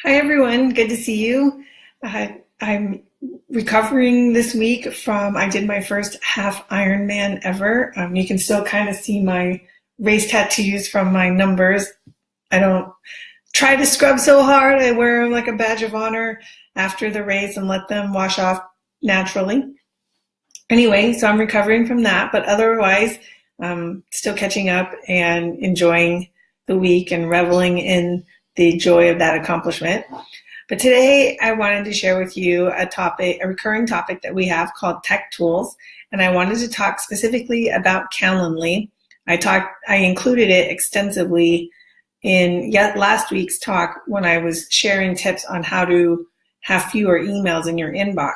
Hi, everyone. Good to see you. I'm recovering this week I did my first half Ironman ever. You can still kind of see my race tattoos from my numbers. I don't try to scrub so hard. I wear them like a badge of honor after the race and let them wash off naturally. Anyway, so I'm recovering from that, but otherwise, still catching up and enjoying the week and reveling in the joy of that accomplishment. But today I wanted to share with you a recurring topic that we have called tech tools. And I wanted to talk specifically about Calendly. I included it extensively in last week's talk when I was sharing tips on how to have fewer emails in your inbox.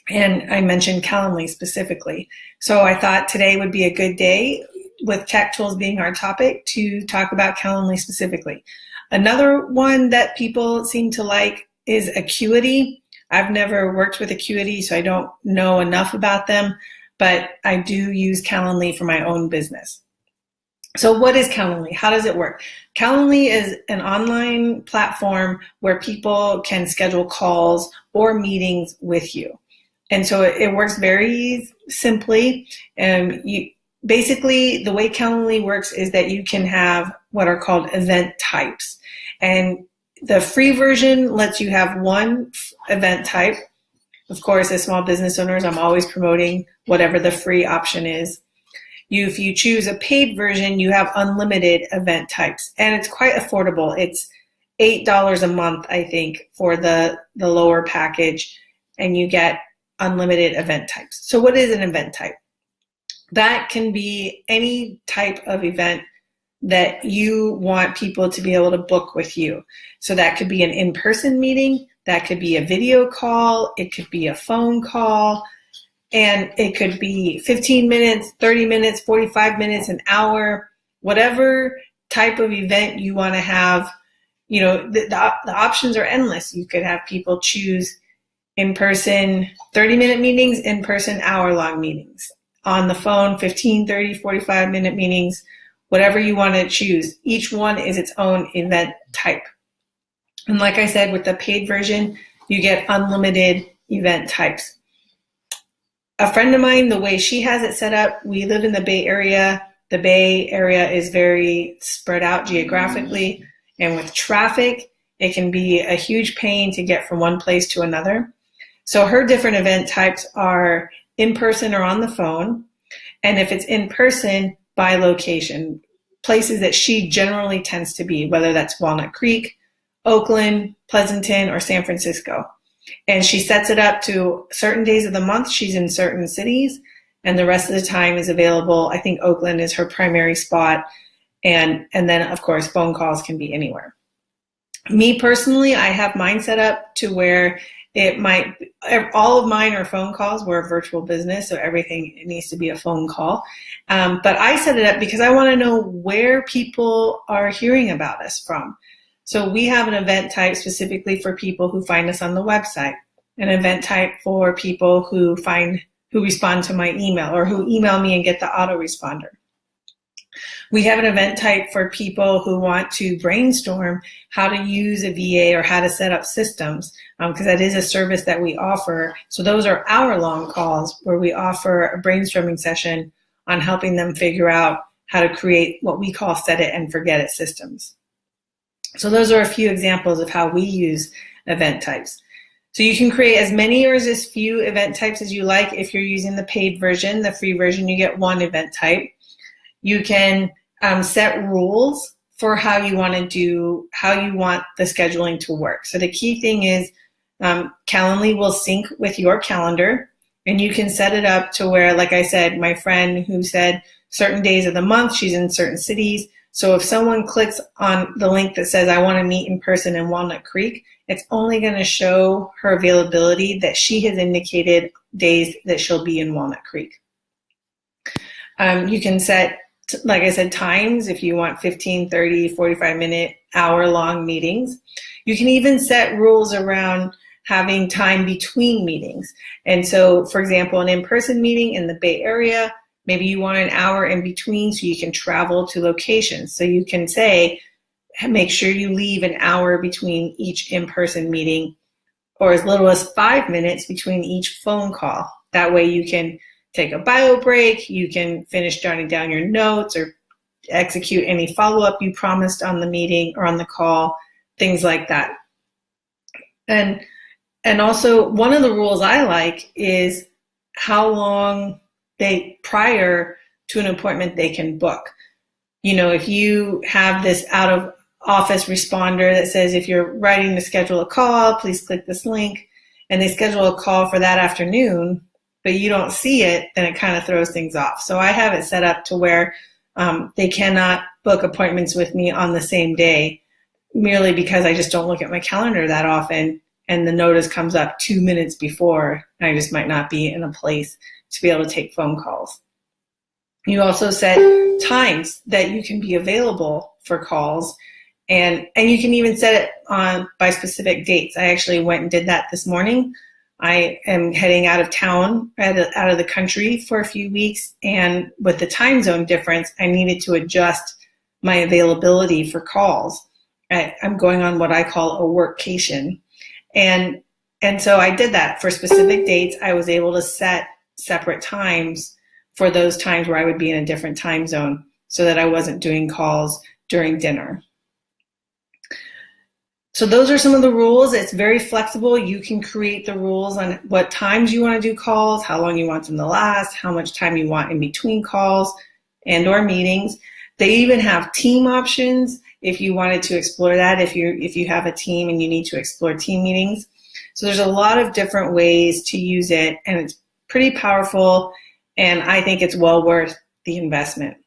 And I mentioned Calendly specifically. So I thought today would be a good day, with tech tools being our topic, to talk about Calendly specifically. Another one that people seem to like is Acuity. I've never worked with Acuity, so I don't know enough about them, but I do use Calendly for my own business. So what is Calendly? How does it work? Calendly is an online platform where people can schedule calls or meetings with you. And so it works very simply. Basically, the way Calendly works is that you can have what are called event types. And the free version lets you have one event type. Of course, as small business owners, I'm always promoting whatever the free option is. If you choose a paid version, you have unlimited event types. And it's quite affordable. It's $8 a month, I think, for the lower package. And you get unlimited event types. So what is an event type? That can be any type of event that you want people to be able to book with you. So that could be an in-person meeting, that could be a video call, it could be a phone call, and it could be 15 minutes, 30 minutes, 45 minutes, an hour, whatever type of event you want to have. You know, the options are endless. You could have people choose in-person 30-minute meetings, in-person hour-long meetings. On the phone, 15, 30, 45-minute meetings, whatever you want to choose. Each one is its own event type. And like I said, with the paid version, you get unlimited event types. A friend of mine, the way she has it set up, we live in the Bay Area. The Bay Area is very spread out geographically, and with traffic, it can be a huge pain to get from one place to another. So her different event types are in person or on the phone. And if it's in person, by location, places that she generally tends to be, whether that's Walnut Creek, Oakland, Pleasanton, or San Francisco. And she sets it up to certain days of the month. She's in certain cities, and the rest of the time is available. I think Oakland is her primary spot. And then, of course, phone calls can be anywhere. Me personally, I have mine set up to where all of mine are phone calls. We're a virtual business, so everything needs to be a phone call. But I set it up because I want to know where people are hearing about us from. So we have an event type specifically for people who find us on the website, an event type for people who respond to my email or who email me and get the autoresponder. We have an event type for people who want to brainstorm how to use a VA or how to set up systems, because that is a service that we offer. So those are hour-long calls where we offer a brainstorming session on helping them figure out how to create what we call set it and forget it systems. So those are a few examples of how we use event types. So you can create as many or as few event types as you like. If you're using the paid version, the free version, you get one event type. You can set rules for how you want the scheduling to work. So the key thing is Calendly will sync with your calendar, and you can set it up to where, like I said, my friend who said certain days of the month, she's in certain cities. So if someone clicks on the link that says, I want to meet in person in Walnut Creek, it's only going to show her availability that she has indicated days that she'll be in Walnut Creek. You can set, like I said, times if you want 15, 30, 45-minute, hour-long meetings. You can even set rules around having time between meetings. And so, for example, an in-person meeting in the Bay Area, maybe you want an hour in between so you can travel to locations. So you can say, make sure you leave an hour between each in-person meeting, or as little as 5 minutes between each phone call. That way you can take a bio break, you can finish jotting down your notes or execute any follow-up you promised on the meeting or on the call, things like that. And also, one of the rules I like is how long prior to an appointment they can book. If you have this out of office responder that says, if you're writing to schedule a call, please click this link, and they schedule a call for that afternoon, but you don't see it, then it kind of throws things off. So I have it set up to where they cannot book appointments with me on the same day, merely because I just don't look at my calendar that often, and the notice comes up 2 minutes before, and I just might not be in a place to be able to take phone calls. You also set times that you can be available for calls, and you can even set it by specific dates. I actually went and did that this morning. I am heading out of town, out of the country for a few weeks, and with the time zone difference, I needed to adjust my availability for calls. I'm going on what I call a workcation. And so I did that for specific dates. I was able to set separate times for those times where I would be in a different time zone so that I wasn't doing calls during dinner. So those are some of the rules. It's very flexible. You can create the rules on what times you want to do calls, how long you want them to last, how much time you want in between calls and or meetings. They even have team options if you wanted to explore that, if you have a team and you need to explore team meetings. So there's a lot of different ways to use it, and it's pretty powerful, and I think it's well worth the investment.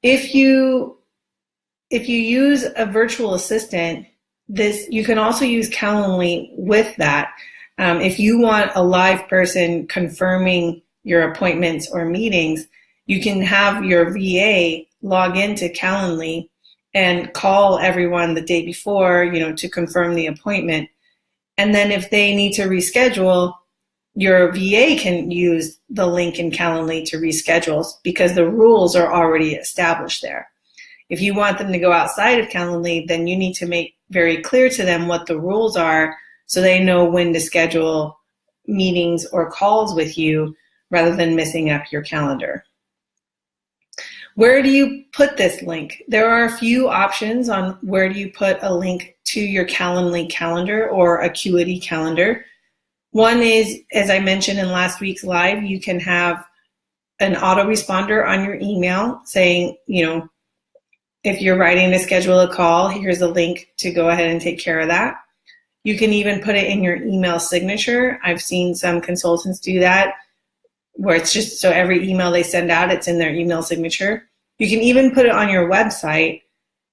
If you use a virtual assistant, you can also use Calendly with that. If you want a live person confirming your appointments or meetings, you can have your VA log into Calendly and call everyone the day before, to confirm the appointment. And then if they need to reschedule, your VA can use the link in Calendly to reschedule because the rules are already established there. If you want them to go outside of Calendly, then you need to make very clear to them what the rules are so they know when to schedule meetings or calls with you rather than messing up your calendar. Where do you put this link? There are a few options on where do you put a link to your Calendly calendar or Acuity calendar. One is, as I mentioned in last week's live, you can have an autoresponder on your email saying, if you're writing to schedule a call, here's a link to go ahead and take care of that. You can even put it in your email signature. I've seen some consultants do that, where it's just so every email they send out, it's in their email signature. You can even put it on your website,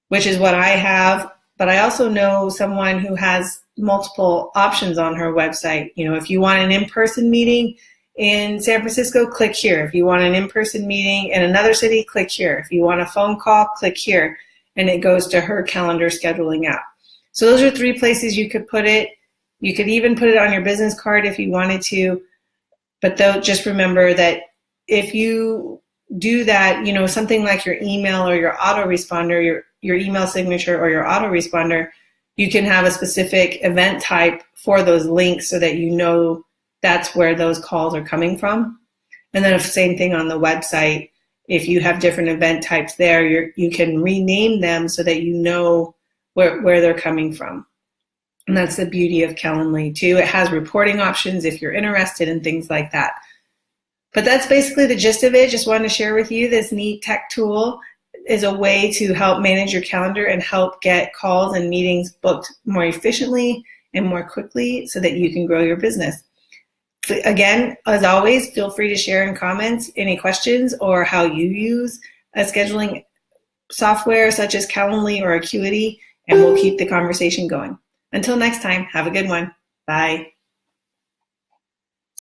which is what I have, but I also know someone who has multiple options on her website. If you want an in-person meeting in San Francisco, click here. If you want an in-person meeting in another city, click here. If you want a phone call, click here. And it goes to her calendar scheduling app. So those are 3 places you could put it. You could even put it on your business card if you wanted to. But just remember that if you do that, something like your email or your autoresponder, your email signature or your autoresponder, you can have a specific event type for those links so that that's where those calls are coming from. And then the same thing on the website. If you have different event types there, you can rename them so that you know where they're coming from. And that's the beauty of Calendly too. It has reporting options if you're interested in things like that. But that's basically the gist of it. Just wanted to share with you this neat tech tool is a way to help manage your calendar and help get calls and meetings booked more efficiently and more quickly so that you can grow your business. Again, as always, feel free to share in comments any questions or how you use a scheduling software such as Calendly or Acuity, and we'll keep the conversation going. Until next time, have a good one. Bye.